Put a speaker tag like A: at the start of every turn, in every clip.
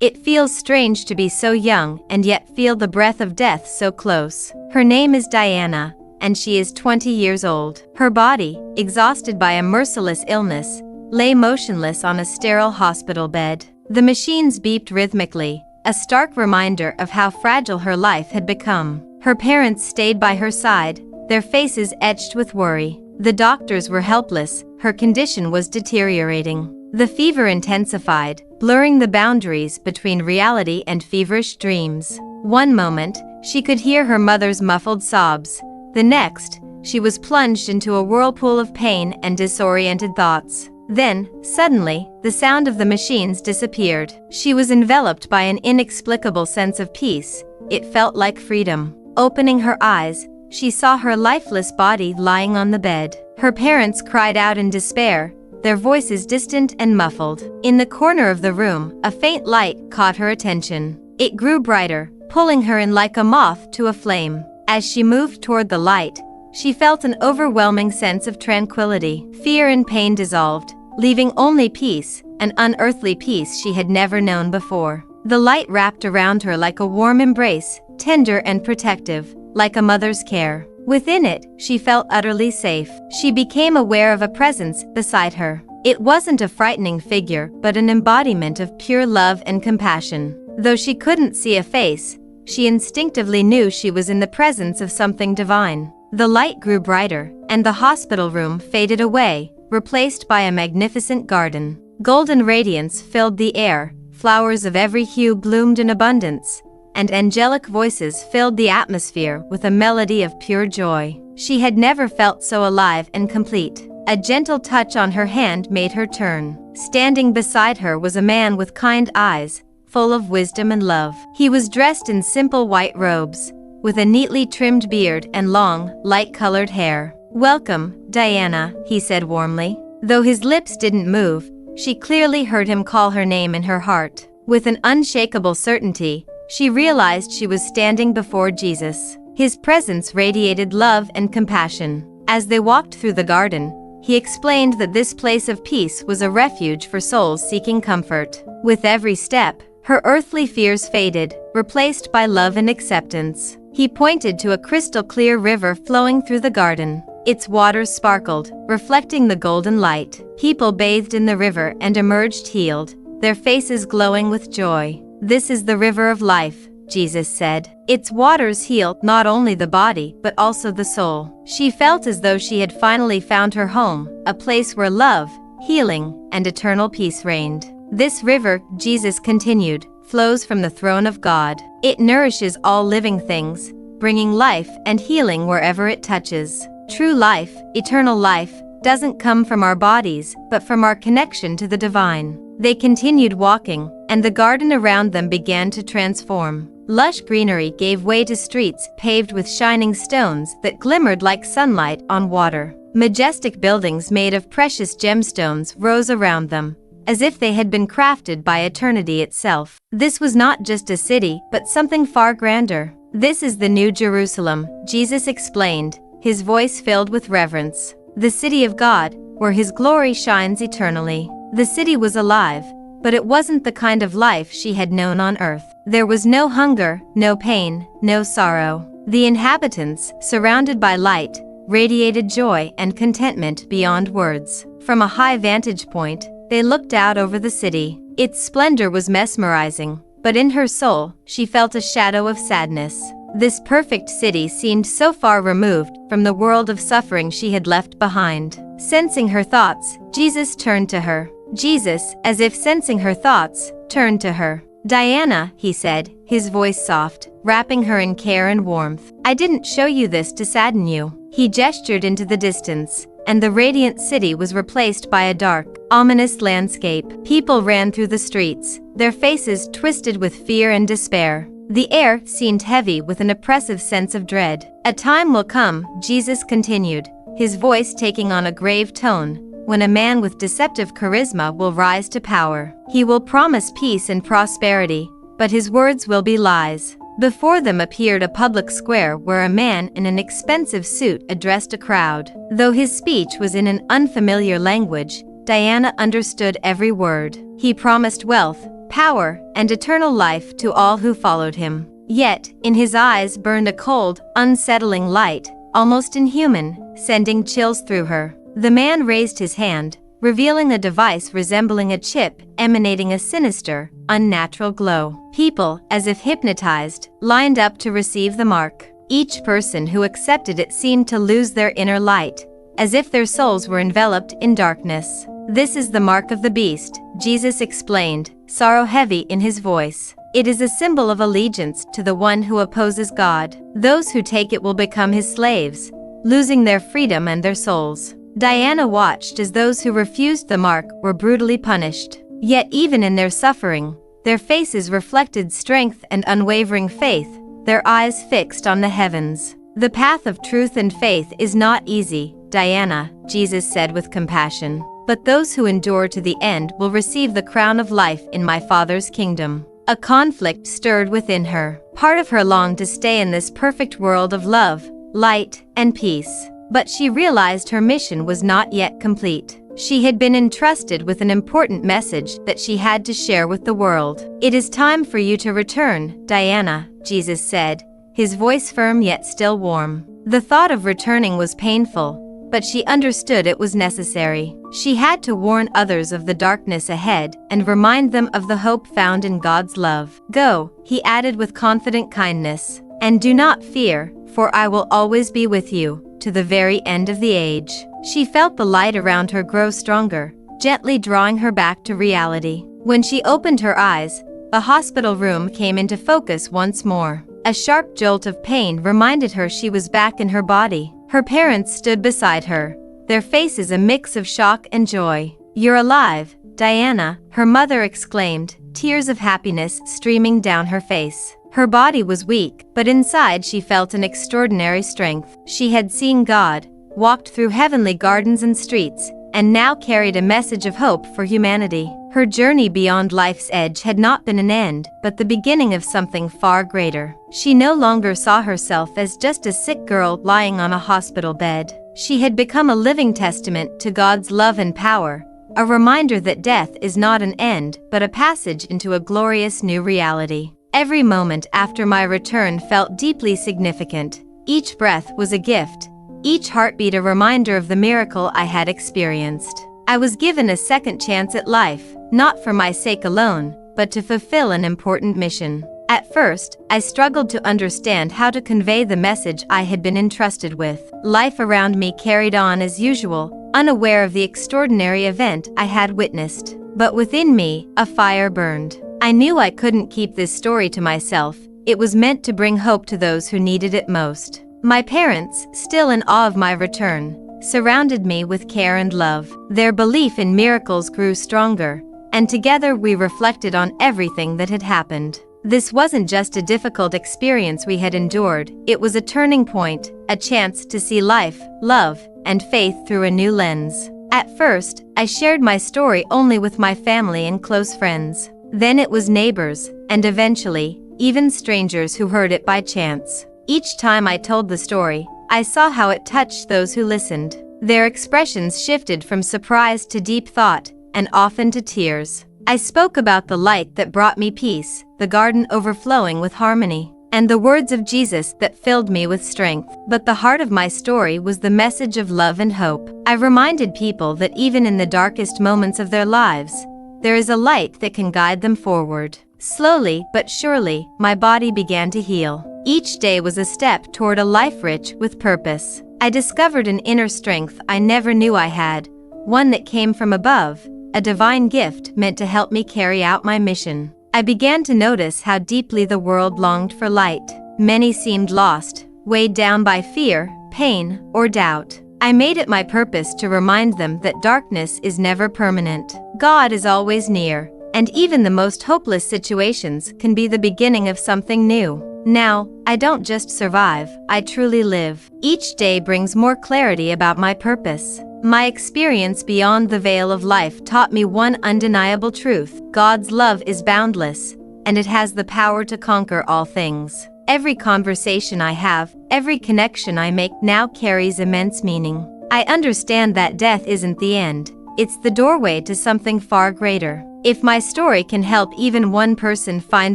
A: It feels strange to be so young and yet feel the breath of death so close. Her name is Diana, and she is 20 years old. Her body, exhausted by a merciless illness, lay motionless on a sterile hospital bed. The machines beeped rhythmically, a stark reminder of how fragile her life had become. Her parents stayed by her side, their faces etched with worry. The doctors were helpless, her condition was deteriorating. The fever intensified, blurring the boundaries between reality and feverish dreams. One moment, she could hear her mother's muffled sobs. The next, she was plunged into a whirlpool of pain and disoriented thoughts. Then, suddenly, the sound of the machines disappeared. She was enveloped by an inexplicable sense of peace. It felt like freedom. Opening her eyes, she saw her lifeless body lying on the bed. Her parents cried out in despair, their voices distant and muffled. In the corner of the room, a faint light caught her attention. It grew brighter, pulling her in like a moth to a flame. As she moved toward the light, she felt an overwhelming sense of tranquility. Fear and pain dissolved, leaving only peace, an unearthly peace she had never known before. The light wrapped around her like a warm embrace, tender and protective, like a mother's care. Within it, she felt utterly safe. She became aware of a presence beside her. It wasn't a frightening figure, but an embodiment of pure love and compassion. Though she couldn't see a face, she instinctively knew she was in the presence of something divine. The light grew brighter, and the hospital room faded away, replaced by a magnificent garden. Golden radiance filled the air, flowers of every hue bloomed in abundance, and angelic voices filled the atmosphere with a melody of pure joy. She had never felt so alive and complete. A gentle touch on her hand made her turn. Standing beside her was a man with kind eyes, full of wisdom and love. He was dressed in simple white robes, with a neatly trimmed beard and long, light-colored hair. "Welcome, Diana," he said warmly. Though his lips didn't move, she clearly heard him call her name in her heart. With an unshakable certainty, she realized she was standing before Jesus. His presence radiated love and compassion. As they walked through the garden, he explained that this place of peace was a refuge for souls seeking comfort. With every step, her earthly fears faded, replaced by love and acceptance. He pointed to a crystal-clear river flowing through the garden. Its waters sparkled, reflecting the golden light. People bathed in the river and emerged healed, their faces glowing with joy. "This is the river of life," Jesus said. "Its waters heal not only the body but also the soul." She felt as though she had finally found her home, a place where love, healing, and eternal peace reigned. "This river," Jesus continued, "flows from the throne of God. It nourishes all living things, bringing life and healing wherever it touches. True life, eternal life, doesn't come from our bodies, but from our connection to the divine." They continued walking, and the garden around them began to transform. Lush greenery gave way to streets paved with shining stones that glimmered like sunlight on water. Majestic buildings made of precious gemstones rose around them, as if they had been crafted by eternity itself. This was not just a city, but something far grander. "This is the New Jerusalem," Jesus explained, his voice filled with reverence. "The city of God, where His glory shines eternally." The city was alive, but it wasn't the kind of life she had known on earth. There was no hunger, no pain, no sorrow. The inhabitants, surrounded by light, radiated joy and contentment beyond words. From a high vantage point, they looked out over the city. Its splendor was mesmerizing, but in her soul, she felt a shadow of sadness. This perfect city seemed so far removed from the world of suffering she had left behind. Sensing her thoughts, Jesus turned to her. Jesus, as if sensing her thoughts, turned to her. "Diana," he said, his voice soft, wrapping her in care and warmth. "I didn't show you this to sadden you." He gestured into the distance, and the radiant city was replaced by a dark, ominous landscape. People ran through the streets, their faces twisted with fear and despair. The air seemed heavy with an oppressive sense of dread. "A time will come," Jesus continued, his voice taking on a grave tone, "when a man with deceptive charisma will rise to power. He will promise peace and prosperity, but his words will be lies." Before them appeared a public square where a man in an expensive suit addressed a crowd. Though his speech was in an unfamiliar language, Diana understood every word. He promised wealth, power, and eternal life to all who followed him. Yet, in his eyes burned a cold, unsettling light, almost inhuman, sending chills through her. The man raised his hand, revealing a device resembling a chip emanating a sinister, unnatural glow. People, as if hypnotized, lined up to receive the mark. Each person who accepted it seemed to lose their inner light, as if their souls were enveloped in darkness. "This is the mark of the beast," Jesus explained, sorrow heavy in his voice. "It is a symbol of allegiance to the one who opposes God. Those who take it will become his slaves, losing their freedom and their souls." Diana watched as those who refused the mark were brutally punished. Yet even in their suffering, their faces reflected strength and unwavering faith, their eyes fixed on the heavens. "The path of truth and faith is not easy, Diana," Jesus said with compassion. "But those who endure to the end will receive the crown of life in my Father's kingdom." A conflict stirred within her. Part of her longed to stay in this perfect world of love, light, and peace. But she realized her mission was not yet complete. She had been entrusted with an important message that she had to share with the world. "It is time for you to return, Diana," Jesus said, his voice firm yet still warm. The thought of returning was painful, but she understood it was necessary. She had to warn others of the darkness ahead and remind them of the hope found in God's love. "Go," he added with confident kindness, "and do not fear, for I will always be with you, to the very end of the age." She felt the light around her grow stronger, gently drawing her back to reality. When she opened her eyes, the hospital room came into focus once more. A sharp jolt of pain reminded her she was back in her body. Her parents stood beside her, their faces a mix of shock and joy. "You're alive, Diana," her mother exclaimed, tears of happiness streaming down her face. Her body was weak, but inside she felt an extraordinary strength. She had seen God, walked through heavenly gardens and streets, and now carried a message of hope for humanity. Her journey beyond life's edge had not been an end, but the beginning of something far greater. She no longer saw herself as just a sick girl lying on a hospital bed. She had become a living testament to God's love and power, a reminder that death is not an end, but a passage into a glorious new reality. Every moment after my return felt deeply significant. Each breath was a gift, each heartbeat a reminder of the miracle I had experienced. I was given a second chance at life, not for my sake alone, but to fulfill an important mission. At first, I struggled to understand how to convey the message I had been entrusted with. Life around me carried on as usual, unaware of the extraordinary event I had witnessed. But within me, a fire burned. I knew I couldn't keep this story to myself. It was meant to bring hope to those who needed it most. My parents, still in awe of my return, surrounded me with care and love. Their belief in miracles grew stronger, and together we reflected on everything that had happened. This wasn't just a difficult experience we had endured, it was a turning point, a chance to see life, love, and faith through a new lens. At first, I shared my story only with my family and close friends. Then it was neighbors, and eventually, even strangers who heard it by chance. Each time I told the story, I saw how it touched those who listened. Their expressions shifted from surprise to deep thought, and often to tears. I spoke about the light that brought me peace, the garden overflowing with harmony, and the words of Jesus that filled me with strength. But the heart of my story was the message of love and hope. I reminded people that even in the darkest moments of their lives, there is a light that can guide them forward. Slowly but surely, my body began to heal. Each day was a step toward a life rich with purpose. I discovered an inner strength I never knew I had, one that came from above, a divine gift meant to help me carry out my mission. I began to notice how deeply the world longed for light. Many seemed lost, weighed down by fear, pain, or doubt. I made it my purpose to remind them that darkness is never permanent. God is always near, and even the most hopeless situations can be the beginning of something new. Now, I don't just survive, I truly live. Each day brings more clarity about my purpose. My experience beyond the veil of life taught me one undeniable truth: God's love is boundless, and it has the power to conquer all things. Every conversation I have, every connection I make now carries immense meaning. I understand that death isn't the end, it's the doorway to something far greater. If my story can help even one person find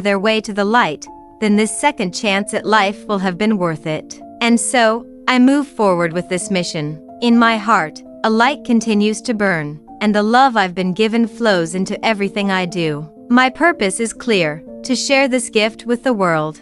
A: their way to the light, then this second chance at life will have been worth it. And so, I move forward with this mission. In my heart, a light continues to burn, and the love I've been given flows into everything I do. My purpose is clear: to share this gift with the world.